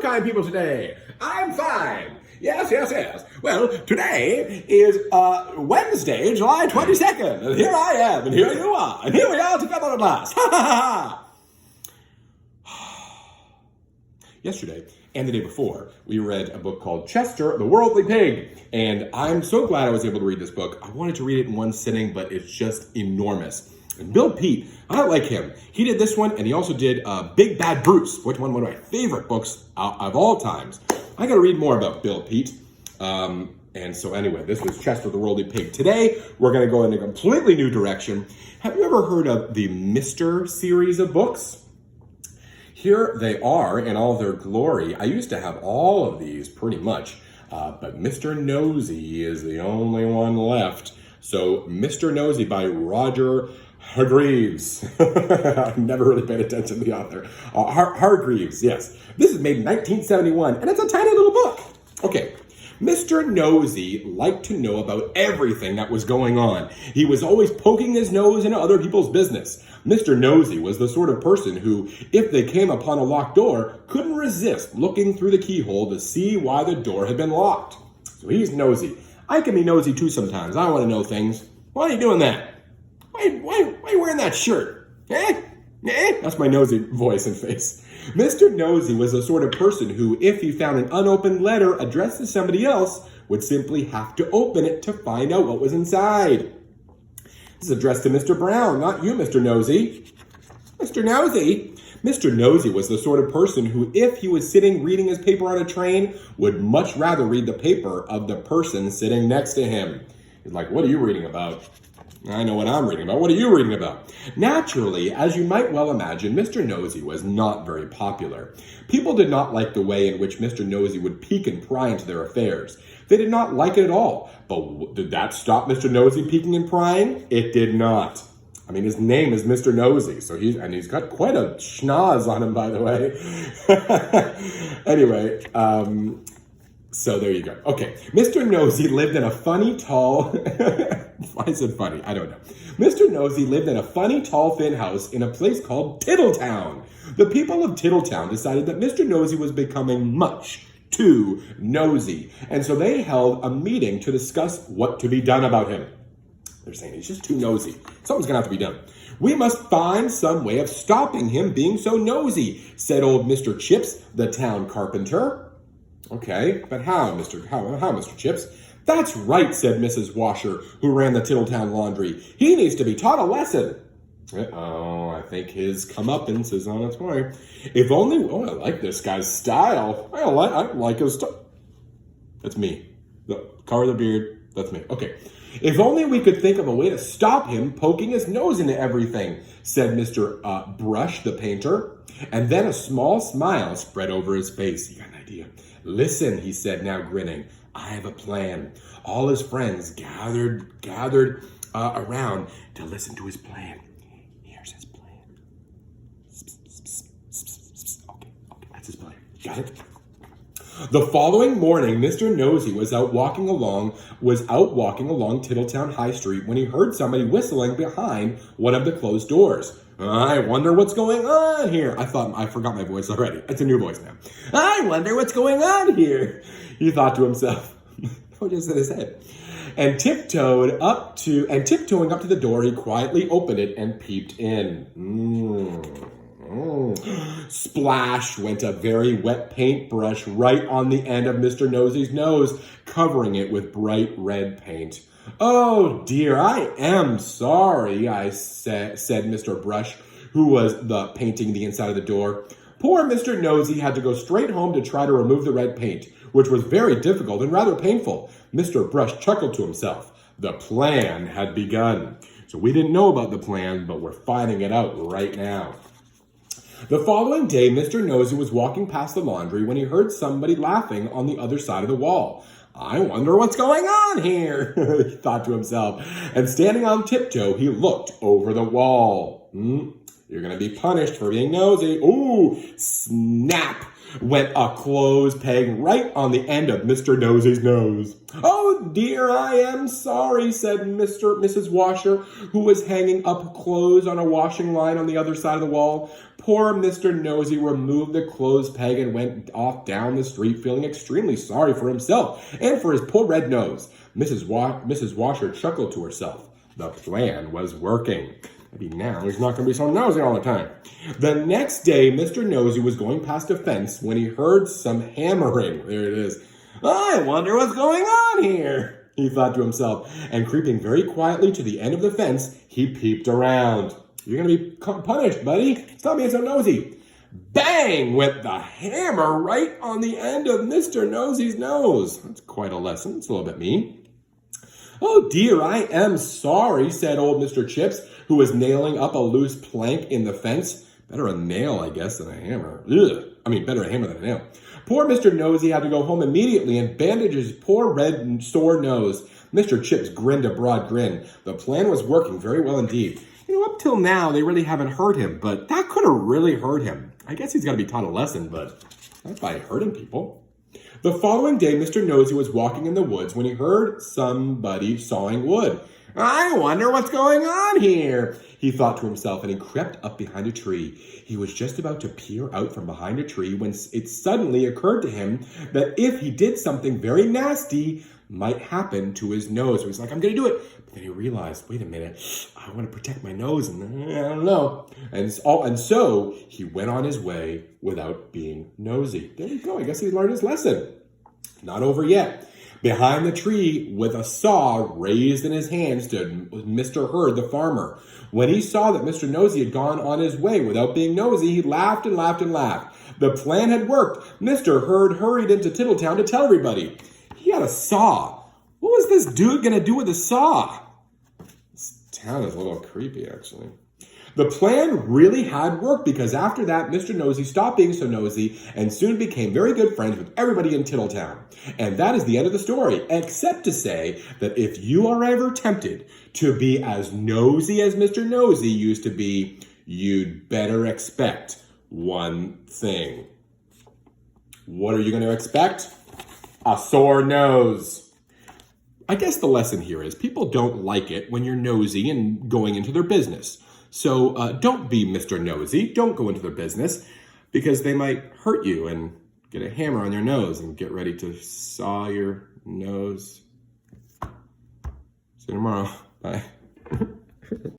kind people today? I'm fine. Yes. Well, today is Wednesday, July 22nd, and here I am, and here you are, and here we are together at last. Ha ha ha! Yesterday and the day before, we read a book called Chester, the Worldly Pig, and I'm so glad I was able to read this book. I wanted to read it in one sitting, but it's just enormous. And Bill Peet, I like him. He did this one, and he also did Big Bad Bruce, which one of my favorite books of all times. I got to read more about Bill Peet. And so anyway, this was Chester the Worldly Pig. Today, we're going to go in a completely new direction. Have you ever heard of the Mr. series of books? Here they are in all their glory. I used to have all of these pretty much, but Mr. Nosey is the only one left. So Mr. Nosey by Roger Hargreaves. I've never really paid attention to the author. Hargreaves, yes. This is made in 1971, and it's a tiny little book. Okay, Mr. Nosey liked to know about everything that was going on. He was always poking his nose into other people's business. Mr. Nosey was the sort of person who, if they came upon a locked door, couldn't resist looking through the keyhole to see why the door had been locked. So he's nosy. I can be nosy too sometimes. I want to know things. Why are you doing that? Why are you wearing that shirt? That's my nosy voice and face. Mr. Nosey was the sort of person who, if he found an unopened letter addressed to somebody else, would simply have to open it to find out what was inside. This is addressed to Mr. Brown, not you, Mr. Nosey. Mr. Nosey? Mr. Nosey was the sort of person who, if he was sitting reading his paper on a train, would much rather read the paper of the person sitting next to him. He's like, what are you reading about? I know what I'm reading about. What are you reading about? Naturally, as you might well imagine, Mr. Nosey was not very popular. People did not like the way in which Mr. Nosey would peek and pry into their affairs. They did not like it at all. But did that stop Mr. Nosey peeking and prying? It did not. I mean, his name is Mr. Nosey, so he's got quite a schnoz on him, by the way. Anyway, so there you go. Okay, Mr. Nosey lived in a funny, tall... Why is it funny? I don't know. Mr. Nosey lived in a funny, tall, thin house in a place called Tittletown. The people of Tittletown decided that Mr. Nosey was becoming much too nosy, and so they held a meeting to discuss what to be done about him. They're saying he's just too nosy. Something's going to have to be done. We must find some way of stopping him being so nosy, said old Mr. Chips, the town carpenter. Okay, but how, Mr. Chips? That's right, said Mrs. Washer, who ran the Tittletown laundry. He needs to be taught a lesson. Uh-oh, I think his comeuppance is on its way. If only, I like this guy's style. I like his style. That's me. The color of the beard, that's me. Okay. If only we could think of a way to stop him poking his nose into everything, said Mr. Brush, the painter. And then a small smile spread over his face. He got an idea. Listen, he said, now grinning. I have a plan. All his friends gathered around to listen to his plan. Here's his plan. Okay, that's his plan. Got it? The following morning, Mr. Nosey was out walking along Tittletown High Street when he heard somebody whistling behind one of the closed doors. I wonder what's going on here. I forgot my voice already. It's a new voice now. I wonder what's going on here, he thought to himself. What just in his head? And tiptoeing up to the door, he quietly opened it and peeped in. Splash went a very wet paintbrush right on the end of Mr. Nosey's nose, covering it with bright red paint. Oh dear, I am sorry, said Mr. Brush, who was painting the inside of the door. Poor Mr. Nosey had to go straight home to try to remove the red paint, which was very difficult and rather painful. Mr. Brush chuckled to himself. The plan had begun. So we didn't know about the plan, but we're finding it out right now. The following day, Mr. Nosey was walking past the laundry when he heard somebody laughing on the other side of the wall. I wonder what's going on here, he thought to himself. And standing on tiptoe, he looked over the wall. You're going to be punished for being nosy. Ooh, snap! went a clothes peg right on the end of Mr. Nosey's nose. "Oh dear, I am sorry," said Mrs. Washer, who was hanging up clothes on a washing line on the other side of the wall. Poor Mr. Nosey removed the clothes peg and went off down the street, feeling extremely sorry for himself and for his poor red nose. Mrs. Washer chuckled to herself. The plan was working. Maybe now he's not going to be so nosy all the time. The next day, Mr. Nosey was going past a fence when he heard some hammering. There it is. "I wonder what's going on here," he thought to himself, and creeping very quietly to the end of the fence, he peeped around. "You're going to be punished, buddy. Stop being so nosy." Bang went the hammer right on the end of Mr. Nosey's nose. That's quite a lesson. It's a little bit mean. "Oh dear, I am sorry," said old Mr. Chips, who was nailing up a loose plank in the fence. Better a nail, I guess, than a hammer. Better a hammer than a nail. Poor Mr. Nosey had to go home immediately and bandage his poor red and sore nose. Mr. Chips grinned a broad grin. The plan was working very well indeed. Up till now, they really haven't hurt him, but that could have really hurt him. I guess he's got to be taught a lesson, but not by hurting people. The following day, Mr. Nosey was walking in the woods when he heard somebody sawing wood. "I wonder what's going on here," he thought to himself, and he crept up behind a tree. He was just about to peer out from behind a tree when it suddenly occurred to him that if he did something very nasty, might happen to his nose. So he's like, "I'm going to do it." But then he realized, wait a minute, I want to protect my nose, and I don't know. And so he went on his way without being nosy. There we go. I guess he learned his lesson. Not over yet. Behind the tree, with a saw raised in his hand, stood Mr. Herd, the farmer. When he saw that Mr. Nosey had gone on his way without being nosy, he laughed and laughed and laughed. The plan had worked. Mr. Herd hurried into Tittletown to tell everybody. He had a saw. What was this dude going to do with a saw? This town is a little creepy, actually. The plan really had worked because after that, Mr. Nosey stopped being so nosy and soon became very good friends with everybody in Tittletown. And that is the end of the story, except to say that if you are ever tempted to be as nosy as Mr. Nosey used to be, you'd better expect one thing. What are you going to expect? A sore nose. I guess the lesson here is people don't like it when you're nosy and going into their business. So don't be Mr. Nosy. Don't go into their business because they might hurt you and get a hammer on your nose and get ready to saw your nose. See you tomorrow. Bye.